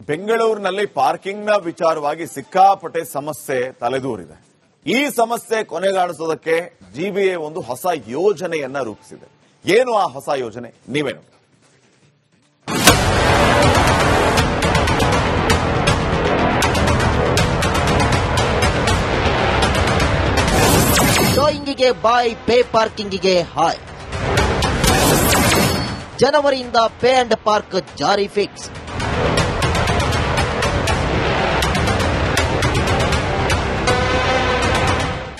ಬೆಂಗಳೂರಿನಲ್ಲಿ ಪಾರ್ಕಿಂಗ್ನ ವಿಚಾರವಾಗಿ ಸಿಕ್ಕಾಪಟ್ಟೆ ಸಮಸ್ಯೆ ತಲೆದೂರಿದೆ. ಈ ಸಮಸ್ಯೆ ಕೊನೆಗಾಣಿಸೋದಕ್ಕೆ ಜಿಬಿಎ ಒಂದು ಹೊಸ ಯೋಜನೆಯನ್ನ ರೂಪಿಸಿದೆ. ಏನು ಆ ಹೊಸ ಯೋಜನೆ? ನೀವೇ ನೋಡಿ. ಟೋಯಿಂಗಿಗೆ ಬಾಯ್, ಪೇ ಪಾರ್ಕಿಂಗಿಗೆ ಹಾಯ್. ಜನವರಿಯಿಂದ ಪೇ ಅಂಡ್ ಪಾರ್ಕ್ ಜಾರಿ ಫಿಕ್ಸ್.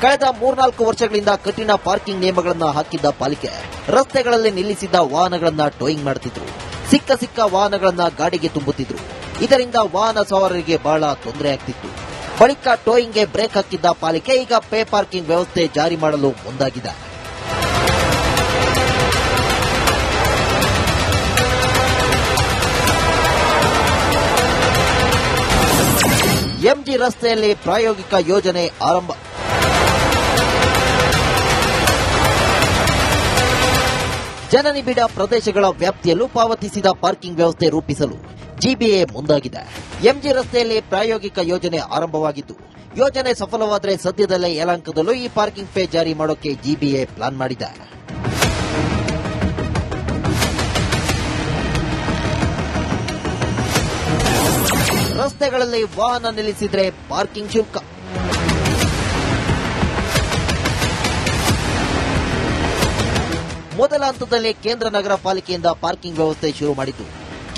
ಕಳೆದ 3-4 ವರ್ಷಗಳಿಂದ ಕಠಿಣ ಪಾರ್ಕಿಂಗ್ ನಿಯಮಗಳನ್ನು ಹಾಕಿದ್ದ ಪಾಲಿಕೆ ರಸ್ತೆಗಳಲ್ಲಿ ನಿಲ್ಲಿಸಿದ್ದ ವಾಹನಗಳನ್ನ ಟೋಯಿಂಗ್ ಮಾಡುತ್ತಿದ್ರು. ಸಿಕ್ಕ ವಾಹನಗಳನ್ನ ಗಾಡಿಗೆ ತುಂಬುತ್ತಿದ್ರು. ಇದರಿಂದ ವಾಹನ ಸವಾರರಿಗೆ ಬಹಳ ತೊಂದರೆ ಆಗ್ತಿತ್ತು. ಬಳಿಕ ಟೋಯಿಂಗ್ಗೆ ಬ್ರೇಕ್ ಹಾಕಿದ್ದ ಪಾಲಿಕೆ ಈಗ ಪೇ ಪಾರ್ಕಿಂಗ್ ವ್ಯವಸ್ಥೆ ಜಾರಿ ಮಾಡಲು ಮುಂದಾಗಿದೆ. ಎಂಜಿ ರಸ್ತೆಯಲ್ಲಿ ಪ್ರಾಯೋಗಿಕ ಯೋಜನೆ ಆರಂಭ. ಜನನಿಬಿಡ ಪ್ರದೇಶಗಳ ವ್ಯಾಪ್ತಿಯಲ್ಲೂ ಪಾವತಿಸಿದ ಪಾರ್ಕಿಂಗ್ ವ್ಯವಸ್ಥೆ ರೂಪಿಸಲು ಜಿಬಿಎ ಮುಂದಾಗಿದೆ. ಎಂಜಿ ರಸ್ತೆಯಲ್ಲಿ ಪ್ರಾಯೋಗಿಕ ಯೋಜನೆ ಆರಂಭವಾಗಿದ್ದು, ಯೋಜನೆ ಸಫಲವಾದರೆ ಸದ್ಯದಲ್ಲೇ ಯಲಹಂಕದಲ್ಲೂ ಈ ಪಾರ್ಕಿಂಗ್ ಪೇ ಜಾರಿ ಮಾಡೋಕೆ ಜಿಬಿಎ ಪ್ಲಾನ್ ಮಾಡಿದೆ. ರಸ್ತೆಗಳಲ್ಲಿ ವಾಹನ ನಿಲ್ಲಿಸಿದ್ರೆ ಪಾರ್ಕಿಂಗ್ ಶುಲ್ಕ. ಮೊದಲ ಹಂತದಲ್ಲಿ ಕೇಂದ್ರ ನಗರ ಪಾಲಿಕೆಯಿಂದ ಪಾರ್ಕಿಂಗ್ ವ್ಯವಸ್ಥೆ ಶುರು ಮಾಡಿದ್ದು,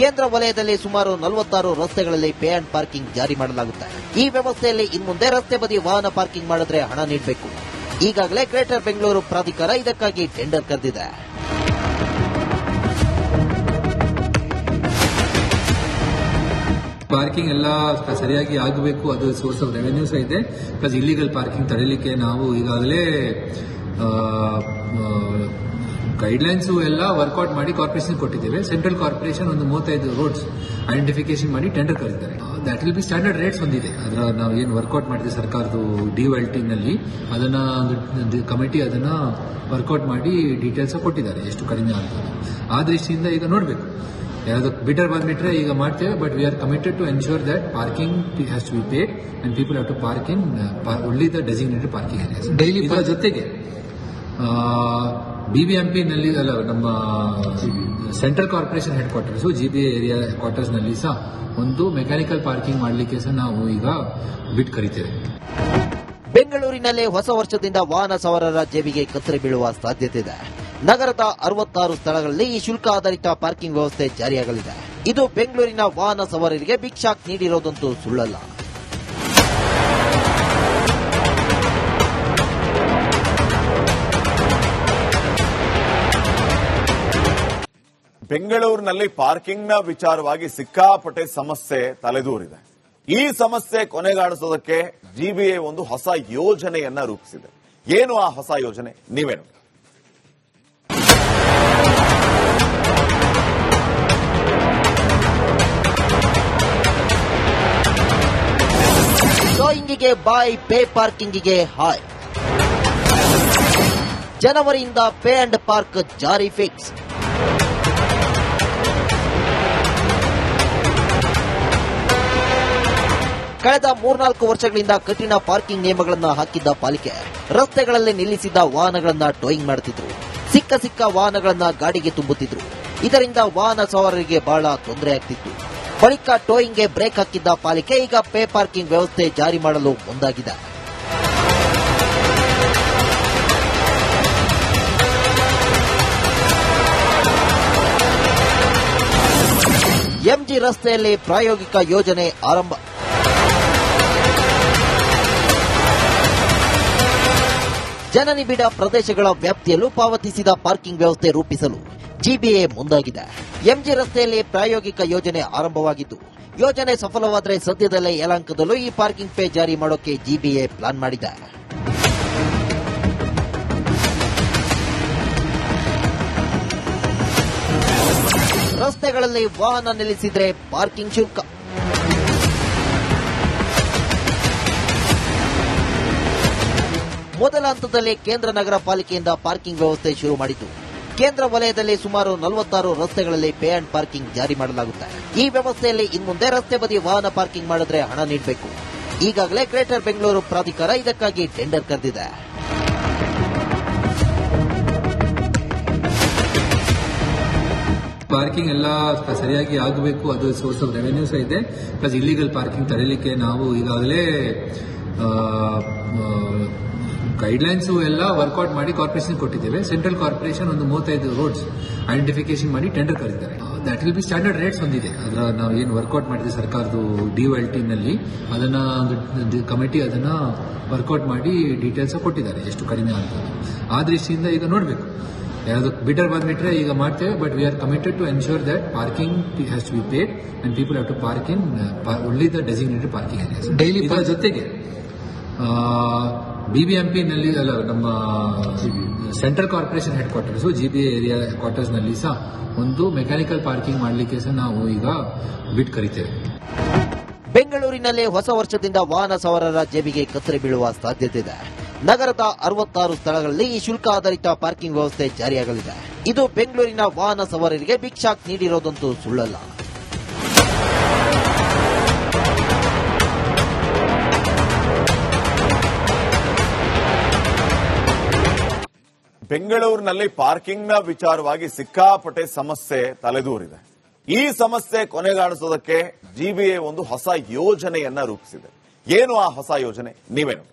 ಕೇಂದ್ರ ವಲಯದಲ್ಲಿ ಸುಮಾರು 46 ರಸ್ತೆಗಳಲ್ಲಿ ಪೇ ಅಂಡ್ ಪಾರ್ಕಿಂಗ್ ಜಾರಿ ಮಾಡಲಾಗುತ್ತೆ. ಈ ವ್ಯವಸ್ಥೆಯಲ್ಲಿ ಇನ್ಮುಂದೆ ರಸ್ತೆ ಬದಿ ವಾಹನ ಪಾರ್ಕಿಂಗ್ ಮಾಡಿದ್ರೆ ಹಣ ನೀಡಬೇಕು. ಈಗಾಗಲೇ ಗ್ರೇಟರ್ ಬೆಂಗಳೂರು ಪ್ರಾಧಿಕಾರ ಇದಕ್ಕಾಗಿ ಟೆಂಡರ್ ಕರೆದಿದೆ. ಪಾರ್ಕಿಂಗ್ ಎಲ್ಲ ಸರಿಯಾಗಿ ಆಗಬೇಕು, ಅದು ಸೋರ್ಸ್ ಆಫ್ ರೆವೆನ್ಯೂ ಸಹ ಇದೆ. ಪ್ಲಸ್ ಇಲ್ಲಿಗಲ್ ಪಾರ್ಕಿಂಗ್ ತಡೆಯಲಿಕ್ಕೆ ನಾವು ಈಗಾಗಲೇ ಗೈಡ್ಲೈನ್ಸ್ ಎಲ್ಲ ವರ್ಕೌಟ್ ಮಾಡಿ ಕಾರ್ಪೊರೇಷನ್ ಕೊಟ್ಟಿದ್ದೇವೆ. ಸೆಂಟ್ರಲ್ ಕಾರ್ಪೊರೇಷನ್ ಒಂದು 35 ರೋಡ್ಸ್ ಐಡೆಂಟಿಫಿಕೇಶನ್ ಮಾಡಿ ಟೆಂಡರ್ ಕರೆದಿದ್ದಾರೆ. That will be standard rates ಹೊಂದಿದೆ. ಅದರ ನಾವು ಏನು ವರ್ಕೌಟ್ ಮಾಡಿದೆ ಸರ್ಕಾರದ ಡಿವೈಲ್ಟಿಂಗ್ನಲ್ಲಿ, ಅದನ್ನ ಕಮಿಟಿ ಅದನ್ನ ವರ್ಕೌಟ್ ಮಾಡಿ ಡೀಟೇಲ್ಸ್ ಕೊಟ್ಟಿದ್ದಾರೆ ಎಷ್ಟು ಕಡಿಮೆ ಆಗ್ತದೆ. ಆ ದೃಷ್ಟಿಯಿಂದ ಈಗ ನೋಡಬೇಕು, ಯಾವುದು ಬಿಡರ್ ಬಂದ್ಬಿಟ್ರೆ ಈಗ ಮಾಡ್ತೇವೆ. But we are committed to ensure that parking has to be paid and people have to park in only the designated parking areas. Daily ಇದರ ಜೊತೆಗೆ ಬಿಬಿಎಂಪಿನಲ್ಲಿ ನಮ್ಮ central corporation headquarters, GBA area quarters ನಲ್ಲಿ ಸಹ ಒಂದು mechanical parking ಮಾಡಲಿಕ್ಕೆ ಸಹ ನಾವು ಈಗ ಬಿಡ್ ಕರೀತೇವೆ. ಬೆಂಗಳೂರಿನಲ್ಲಿ ಹೊಸ ವರ್ಷದಿಂದ ವಾಹನ ಸವಾರರ ಜೇಬಿಗೆ ಕತ್ತರಿ ಬೀಳುವ ಸಾಧ್ಯತೆ ಇದೆ. ನಗರದ 66 ಸ್ಥಳಗಳಲ್ಲಿ ಈ ಶುಲ್ಕ ಆಧಾರಿತ ಪಾರ್ಕಿಂಗ್ ವ್ಯವಸ್ಥೆ ಜಾರಿಯಾಗಲಿದೆ. ಇದು ಬೆಂಗಳೂರಿನ ವಾಹನ ಸವಾರರಿಗೆ ಬಿಗ್ ಶಾಕ್ ನೀಡಿರೋದಂತೂ ಸುಳ್ಳಲ್ಲ. ಬೆಂಗಳೂರಿನಲ್ಲಿ ಪಾರ್ಕಿಂಗ್ನ ವಿಚಾರವಾಗಿ ಸಿಕ್ಕಾಪಟ್ಟೆ ಸಮಸ್ಯೆ ತಲೆದೂರಿದೆ. ಈ ಸಮಸ್ಯೆ ಕೊನೆಗಾಣಿಸೋದಕ್ಕೆ ಜಿಬಿಎ ಒಂದು ಹೊಸ ಯೋಜನೆಯನ್ನ ರೂಪಿಸಿದೆ. ಏನು ಆ ಹೊಸ ಯೋಜನೆ? ನೀವೇ ನೋಡಿ. ಟೋಯಿಂಗಿಗೆ ಬಾಯ್, ಪೇ ಪಾರ್ಕಿಂಗಿಗೆ ಹಾಯ್. ಜನವರಿಯಿಂದ ಪೇ ಅಂಡ್ ಪಾರ್ಕ್ ಜಾರಿ ಫಿಕ್ಸ್. ಕಳೆದ 3-4 ವರ್ಷಗಳಿಂದ ಕಠಿಣ ಪಾರ್ಕಿಂಗ್ ನಿಯಮಗಳನ್ನು ಹಾಕಿದ್ದ ಪಾಲಿಕೆ ರಸ್ತೆಗಳಲ್ಲಿ ನಿಲ್ಲಿಸಿದ್ದ ವಾಹನಗಳನ್ನ ಟೋಯಿಂಗ್ ಮಾಡುತ್ತಿದ್ರು. ಸಿಕ್ಕ ವಾಹನಗಳನ್ನ ಗಾಡಿಗೆ ತುಂಬುತ್ತಿದ್ರು. ಇದರಿಂದ ವಾಹನ ಸವಾರರಿಗೆ ಬಹಳ ತೊಂದರೆ ಆಗ್ತಿತ್ತು. ಬಳಿಕ ಟೋಯಿಂಗ್ಗೆ ಬ್ರೇಕ್ ಹಾಕಿದ್ದ ಪಾಲಿಕೆ ಈಗ ಪೇ ಪಾರ್ಕಿಂಗ್ ವ್ಯವಸ್ಥೆ ಜಾರಿ ಮಾಡಲು ಮುಂದಾಗಿದೆ. ಎಂಜಿ ರಸ್ತೆಯಲ್ಲಿ ಪ್ರಾಯೋಗಿಕ ಯೋಜನೆ ಆರಂಭ. ಜನನಿಬಿಡ ಪ್ರದೇಶಗಳ ವ್ಯಾಪ್ತಿಯಲ್ಲೂ ಪಾವತಿಸಿದ ಪಾರ್ಕಿಂಗ್ ವ್ಯವಸ್ಥೆ ರೂಪಿಸಲು ಜಿಬಿಎ ಮುಂದಾಗಿದೆ. ಎಂಜಿ ರಸ್ತೆಯಲ್ಲಿ ಪ್ರಾಯೋಗಿಕ ಯೋಜನೆ ಆರಂಭವಾಗಿದ್ದು, ಯೋಜನೆ ಸಫಲವಾದರೆ ಸದ್ಯದಲ್ಲೇ ಯಲಹಂಕದಲ್ಲೂ ಈ ಪಾರ್ಕಿಂಗ್ ಪೇ ಜಾರಿ ಮಾಡೋಕೆ ಜಿಬಿಎ ಪ್ಲಾನ್ ಮಾಡಿದೆ. ರಸ್ತೆಗಳಲ್ಲಿ ವಾಹನ ನಿಲ್ಲಿಸಿದ್ರೆ ಪಾರ್ಕಿಂಗ್ ಶುಲ್ಕ. ಮೊದಲ ಹಂತದಲ್ಲಿ ಕೇಂದ್ರ ನಗರ ಪಾಲಿಕೆಯಿಂದ ಪಾರ್ಕಿಂಗ್ ವ್ಯವಸ್ಥೆ ಶುರು ಮಾಡಿದ್ದು, ಕೇಂದ್ರ ವಲಯದಲ್ಲಿ ಸುಮಾರು 46 ರಸ್ತೆಗಳಲ್ಲಿ ಪೇ ಅಂಡ್ ಪಾರ್ಕಿಂಗ್ ಜಾರಿ ಮಾಡಲಾಗುತ್ತೆ. ಈ ವ್ಯವಸ್ಥೆಯಲ್ಲಿ ಇನ್ಮುಂದೆ ರಸ್ತೆ ಬದಿ ವಾಹನ ಪಾರ್ಕಿಂಗ್ ಮಾಡಿದ್ರೆ ಹಣ ನೀಡಬೇಕು. ಈಗಾಗಲೇ ಗ್ರೇಟರ್ ಬೆಂಗಳೂರು ಪ್ರಾಧಿಕಾರ ಇದಕ್ಕಾಗಿ ಟೆಂಡರ್ ಕರೆದಿದೆ. ಪಾರ್ಕಿಂಗ್ ಎಲ್ಲ ಸರಿಯಾಗಿ ಆಗಬೇಕು, ಅದು ಸೋರ್ಸ್ ಆಫ್ ರೆವೆನ್ಯೂ ಸಹ ಇದೆ. ಪ್ಲಸ್ ಇಲ್ಲಿಗಲ್ ಪಾರ್ಕಿಂಗ್ ತಡೆಯಲಿಕ್ಕೆ ನಾವು ಈಗಾಗಲೇ ಗೈಡ್ಲೈನ್ಸ್ ಎಲ್ಲ ವರ್ಕೌಟ್ ಮಾಡಿ ಕಾರ್ಪೊರೇಷನ್ ಕೊಟ್ಟಿದ್ದೇವೆ. ಸೆಂಟ್ರಲ್ ಕಾರ್ಪೊರೇಷನ್ ಒಂದು 35 ರೋಡ್ಸ್ ಐಡೆಂಟಿಫಿಕೇಶನ್ ಮಾಡಿ ಟೆಂಡರ್ ಕರೆದಿದ್ದಾರೆ. That will be standard rates ಹೊಂದಿದೆ. ಅದರ ನಾವು ಏನು ವರ್ಕೌಟ್ ಮಾಡಿದೆ ಸರ್ಕಾರದ DOLT ನಲ್ಲಿ, ಅದನ್ನ ಕಮಿಟಿ ಅದನ್ನ ವರ್ಕೌಟ್ ಮಾಡಿ ಡೀಟೇಲ್ಸ್ ಕೊಟ್ಟಿದ್ದಾರೆ ಎಷ್ಟು ಕಡಿಮೆ ಅಂತ. ಆ ದೃಷ್ಟಿಯಿಂದ ಈಗ ನೋಡಬೇಕು, ಯಾವುದು ಬಿಡರ್ ಬಂದ್ಬಿಟ್ರೆ ಈಗ ಮಾಡ್ತೇವೆ. But we are committed to ensure that parking has to be paid and people have to park in only the designated parking areas. Daily ಇದರ ಜೊತೆಗೆ BBMP ನಲ್ಲಿ ಅಲ್ಲ, ನಮ್ಮ central corporation headquarters GBA area quarters ನಲ್ಲಿ ಸಹ ಒಂದು mechanical parking ಮಾಡಲಿಕ್ಕೆ ಸಹ ನಾವು ಈಗ ಬಿಡ್ ಕರಿತೇವೆ. ಬೆಂಗಳೂರಿನಲ್ಲಿ ಹೊಸ ವರ್ಷದಿಂದ ವಾಹನ ಸವಾರರ ಜೇಬಿಗೆ ಕತ್ತರಿ ಬೀಳುವ ಸಾಧ್ಯತೆ ಇದೆ. ನಗರದ 66 ಸ್ಥಳಗಳಲ್ಲಿ ಈ ಶುಲ್ಕ ಆಧಾರಿತ ಪಾರ್ಕಿಂಗ್ ವ್ಯವಸ್ಥೆ ಜಾರಿಯಾಗಲಿದೆ. ಇದು ಬೆಂಗಳೂರಿನ ವಾಹನ ಸವಾರರಿಗೆ ಬಿಗ್ ಶಾಕ್ ನೀಡಿರೋದಂತೂ ಸುಳ್ಳಲ್ಲ. ಬೆಂಗಳೂರಿನಲ್ಲಿ ಪಾರ್ಕಿಂಗ್ನ ವಿಚಾರವಾಗಿ ಸಿಕ್ಕಾಪಟ್ಟೆ ಸಮಸ್ಯೆ ತಲೆದೂರಿದೆ. ಈ ಸಮಸ್ಯೆ ಕೊನೆಗಾಣಿಸೋದಕ್ಕೆ GBA ಒಂದು ಹೊಸ ಯೋಜನೆಯನ್ನ ರೂಪಿಸಿದೆ. ಏನು ಆ ಹೊಸ ಯೋಜನೆ? ನೀವೇ ನೋಡಿ.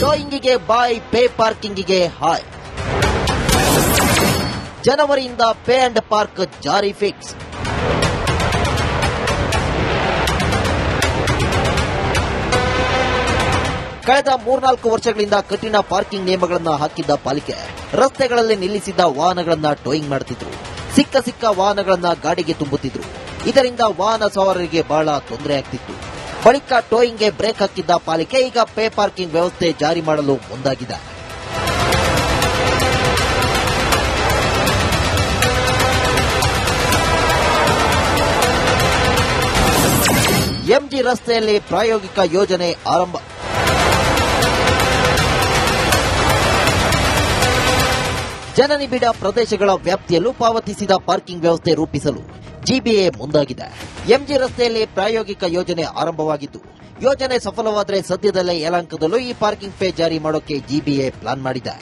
ಟೋಯಿಂಗಿಗೆ ಬಾಯ್, ಪೇ ಪಾರ್ಕಿಂಗಿಗೆ ಹಾಯ್. ಜನವರಿಯಿಂದ ಪೇ ಅಂಡ್ ಪಾರ್ಕ್ ಜಾರಿ ಫಿಕ್ಸ್. ಕಳೆದ 3-4 ವರ್ಷಗಳಿಂದ ಕಠಿಣ ಪಾರ್ಕಿಂಗ್ ನಿಯಮಗಳನ್ನು ಹಾಕಿದ್ದ ಪಾಲಿಕೆ ರಸ್ತೆಗಳಲ್ಲಿ ನಿಲ್ಲಿಸಿದ್ದ ವಾಹನಗಳನ್ನ ಟೋಯಿಂಗ್ ಮಾಡುತ್ತಿದ್ರು. ಸಿಕ್ಕ ವಾಹನಗಳನ್ನ ಗಾಡಿಗೆ ತುಂಬುತ್ತಿದ್ರು. ಇದರಿಂದ ವಾಹನ ಸವಾರರಿಗೆ ಬಹಳ ತೊಂದರೆ ಆಗ್ತಿತ್ತು. ಬಳಿಕ ಟೋಯಿಂಗ್ಗೆ ಬ್ರೇಕ್ ಹಾಕಿದ್ದ ಪಾಲಿಕೆ ಈಗ ಪೇ ಪಾರ್ಕಿಂಗ್ ವ್ಯವಸ್ಥೆ ಜಾರಿ ಮಾಡಲು ಮುಂದಾಗಿದೆ. MG ರಸ್ತೆಯಲ್ಲಿ ಪ್ರಾಯೋಗಿಕ ಯೋಜನೆ ಆರಂಭ. ಜನನಿಬಿಡ ಪ್ರದೇಶಗಳ ವ್ಯಾಪ್ತಿಯಲ್ಲೂ ಪಾವತಿಸಿದ ಪಾರ್ಕಿಂಗ್ ವ್ಯವಸ್ಥೆ ರೂಪಿಸಲು GBA ಮುಂದಾಗಿದೆ. MG ರಸ್ತೆಯಲ್ಲಿ ಪ್ರಾಯೋಗಿಕ ಯೋಜನೆ ಆರಂಭವಾಗಿದ್ದು, ಯೋಜನೆ ಸಫಲವಾದರೆ ಸದ್ಯದಲ್ಲೇ ಯಲಹಂಕದಲ್ಲೂ ಈ ಪಾರ್ಕಿಂಗ್ ಪೇ ಜಾರಿ ಮಾಡೋಕೆ GBA ಪ್ಲಾನ್ ಮಾಡಿದೆ.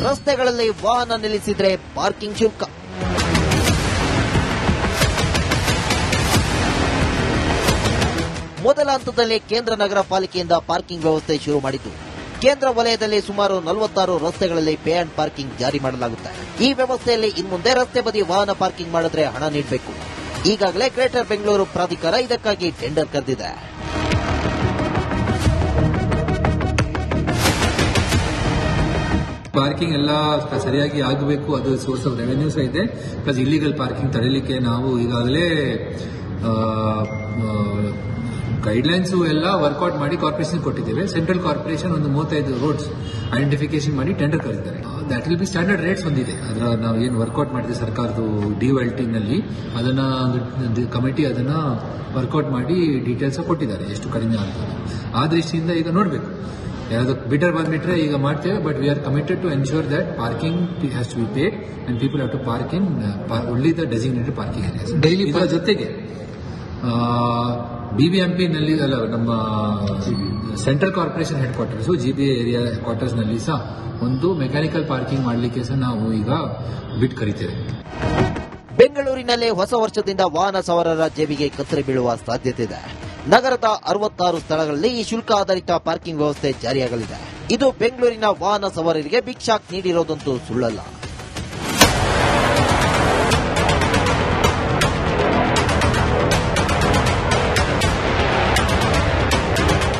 ರಸ್ತೆಗಳಲ್ಲಿ ವಾಹನ ನಿಲ್ಲಿಸಿದ್ರೆ ಪಾರ್ಕಿಂಗ್ ಶುಲ್ಕ. ಮೊದಲ ಹಂತದಲ್ಲಿ ಕೇಂದ್ರ ನಗರ ಪಾಲಿಕೆಯಿಂದ ಪಾರ್ಕಿಂಗ್ ವ್ಯವಸ್ಥೆ ಶುರು ಮಾಡಿದ್ದು. ಕೇಂದ್ರ ವಲಯದಲ್ಲಿ ಸುಮಾರು 46 ರಸ್ತೆಗಳಲ್ಲಿ ಪೇ ಅಂಡ್ ಪಾರ್ಕಿಂಗ್ ಜಾರಿ ಮಾಡಲಾಗುತ್ತೆ. ಈ ವ್ಯವಸ್ಥೆಯಲ್ಲಿ ಇನ್ಮುಂದೆ ರಸ್ತೆ ಬದಿ ವಾಹನ ಪಾರ್ಕಿಂಗ್ ಮಾಡಿದ್ರೆ ಹಣ ನೀಡಬೇಕು. ಈಗಾಗಲೇ ಗ್ರೇಟರ್ ಬೆಂಗಳೂರು ಪ್ರಾಧಿಕಾರ ಇದಕ್ಕಾಗಿ ಟೆಂಡರ್ ಕರೆದಿದೆ. ಪಾರ್ಕಿಂಗ್ ಎಲ್ಲ ಸರಿಯಾಗಿ ಆಗಬೇಕು, ಅದು ಸೋರ್ಸ್ ಆಫ್ ರೆವೆನ್ಯೂ ಸಹ ಇದೆ. ಪ್ಲಸ್ ಇಲ್ಲಿಗಲ್ ಪಾರ್ಕಿಂಗ್ ತಡೆಯಲಿಕ್ಕೆ ನಾವು ಈಗಾಗಲೇ ಗೈಡ್ಲೈನ್ಸ್ ಎಲ್ಲ ವರ್ಕೌಟ್ ಮಾಡಿ ಕಾರ್ಪೊರೇಷನ್ ಕೊಟ್ಟಿದ್ದೇವೆ. ಸೆಂಟ್ರಲ್ ಕಾರ್ಪೊರೇಷನ್ ಒಂದು 35 ರೋಡ್ಸ್ ಐಡೆಂಟಿಫಿಕೇಶನ್ ಮಾಡಿ ಟೆಂಡರ್ ಕರೆದಿದ್ದಾರೆ. That will be standard rates ಹೊಂದಿದೆ. ಅದರ ನಾವು ಏನು ವರ್ಕೌಟ್ ಮಾಡಿದೆ ಸರ್ಕಾರದ DOLT ನಲ್ಲಿ, ಅದನ್ನ ಕಮಿಟಿ ಅದನ್ನ ವರ್ಕೌಟ್ ಮಾಡಿ ಡೀಟೇಲ್ಸ್ ಕೊಟ್ಟಿದ್ದಾರೆ ಎಷ್ಟು ಕಡಿಮೆ ಅಂತ. ಆ ದೃಷ್ಟಿಯಿಂದ ಈಗ ನೋಡಬೇಕು, ಯಾವುದು ಬಿಡರ್ ಬಂದ್ಬಿಟ್ರೆ ಈಗ ಮಾಡ್ತೇವೆ. But we are committed to ensure that parking has to be paid and people have to park in only the designated parking areas. Daily ಇದರ ಜೊತೆಗೆ BBMP ನಲ್ಲಿ ಅಲ್ಲ, ನಮ್ಮ central corporation headquarters GBA area quarters ನಲ್ಲಿ ಸಹ ಒಂದು mechanical parking ಮಾಡಲಿಕ್ಕೆ ಸಹ ನಾವು ಈಗ ಬಿಡ್ ಕರಿತೇವೆ. ಬೆಂಗಳೂರಿನಲ್ಲಿ ಹೊಸ ವರ್ಷದಿಂದ ವಾಹನ ಸವಾರರ ಜೇಬಿಗೆ ಕತ್ತರಿ ಬೀಳುವ ಸಾಧ್ಯತೆ ಇದೆ. ನಗರದ 66 ಸ್ಥಳಗಳಲ್ಲಿ ಈ ಶುಲ್ಕ ಆಧಾರಿತ ಪಾರ್ಕಿಂಗ್ ವ್ಯವಸ್ಥೆ ಜಾರಿಯಾಗಲಿದೆ. ಇದು ಬೆಂಗಳೂರಿನ ವಾಹನ ಸವಾರರಿಗೆ ಬಿಗ್ ಶಾಕ್ ನೀಡಿರೋದಂತೂ ಸುಳ್ಳಲ್ಲ.